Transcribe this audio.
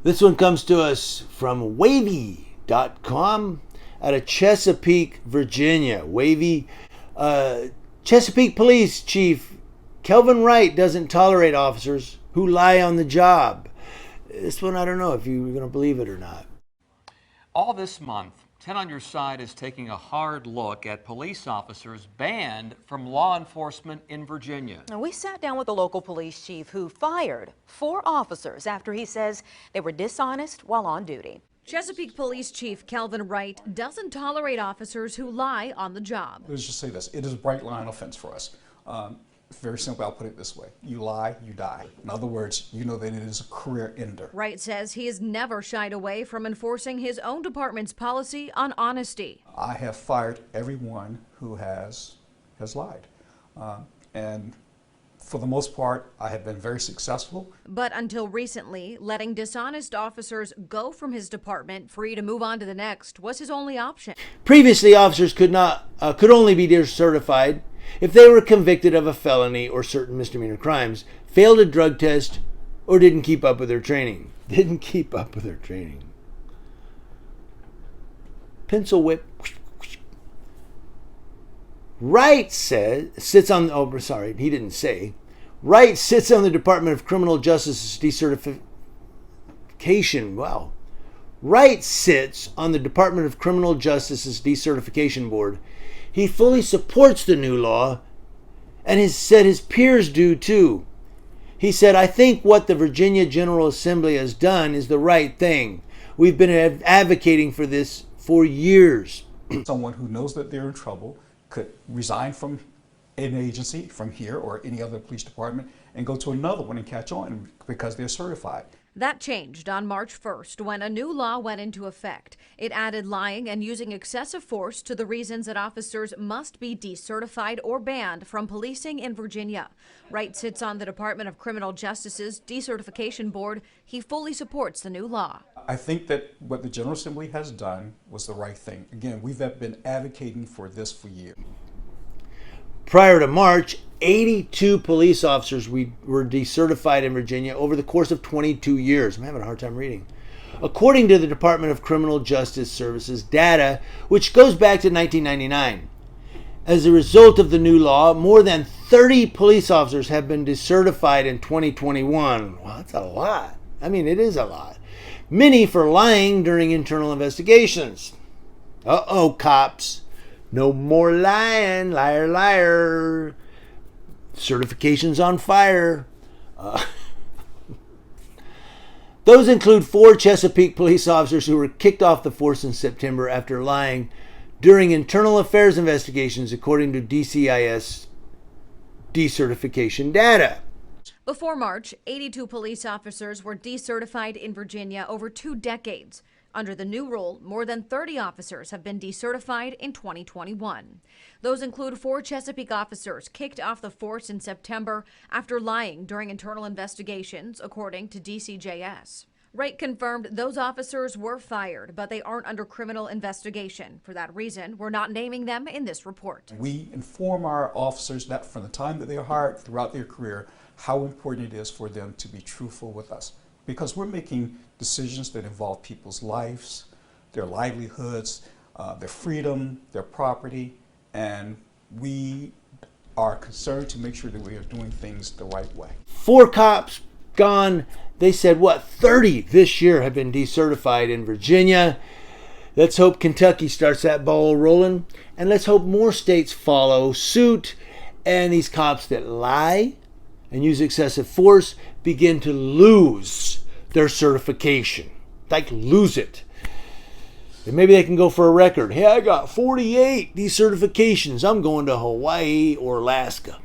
This one comes to us from wavy.com out of Chesapeake, Virginia. Wavy. Chesapeake Police Chief Kelvin Wright doesn't tolerate officers who lie on the job. This one, I don't know if you're going to believe it or not. All this month, 10 on Your Side is taking a hard look at police officers banned from law enforcement in Virginia. Now, we sat down with a local police chief who fired 4 officers after he says they were dishonest while on duty. Chesapeake Police Chief Kelvin Wright doesn't tolerate officers who lie on the job. Let's just say this, it is a bright line offense for us. Very simple, I'll put it this way. You lie, you die. In other words, you know that it is a career ender. Wright says he has never shied away from enforcing his own department's policy on honesty. I have fired everyone who has lied. And for the most part, I have been very successful. But until recently, letting dishonest officers go from his department free to move on to the next was his only option. Previously, officers could only be decertified if they were convicted of a felony or certain misdemeanor crimes, failed a drug test, or didn't keep up with their training. Pencil whip. Wright sits on the Department of Criminal Justice's decertification. Wow. Wright sits on the Department of Criminal Justice's decertification board. He fully supports the new law and has said his peers do too. He said, I think what the Virginia General Assembly has done is the right thing. We've been advocating for this for years. Someone who knows that they're in trouble could resign from an agency, from here or any other police department, and go to another one and catch on because they're certified. That changed on March 1st when a new law went into effect. It added lying and using excessive force to the reasons that officers must be decertified or banned from policing in Virginia. Wright sits on the Department of Criminal Justice's decertification board. He fully supports the new law. I think that what the General Assembly has done was the right thing. Again, we've been advocating for this for years. Prior to March, 82 police officers were decertified in Virginia over the course of 22 years. I'm having a hard time reading. According to the Department of Criminal Justice Services data, which goes back to 1999. As a result of the new law, more than 30 police officers have been decertified in 2021. Well, that's a lot. I mean, it is a lot. Many for lying during internal investigations. Uh-oh, cops. No more lying. Liar, liar. Certification's on fire. Those include 4 Chesapeake police officers who were kicked off the force in September after lying during internal affairs investigations, according to DCIS decertification data. Before March, 82 police officers were decertified in Virginia over 2 decades. Under the new rule, more than 30 officers have been decertified in 2021. Those include 4 Chesapeake officers kicked off the force in September after lying during internal investigations, according to DCJS. Wright confirmed those officers were fired, but they aren't under criminal investigation. For that reason, we're not naming them in this report. We inform our officers that from the time that they are hired throughout their career, how important it is for them to be truthful with us. Because we're making decisions that involve people's lives, their livelihoods, their freedom, their property, and we are concerned to make sure that we are doing things the right way. 4 cops gone. They said, 30 this year have been decertified in Virginia. Let's hope Kentucky starts that ball rolling, and let's hope more states follow suit, and these cops that lie and use excessive force begin to lose their certification. Like, lose it. And maybe they can go for a record. Hey, I got 48 decertifications. I'm going to Hawaii or Alaska.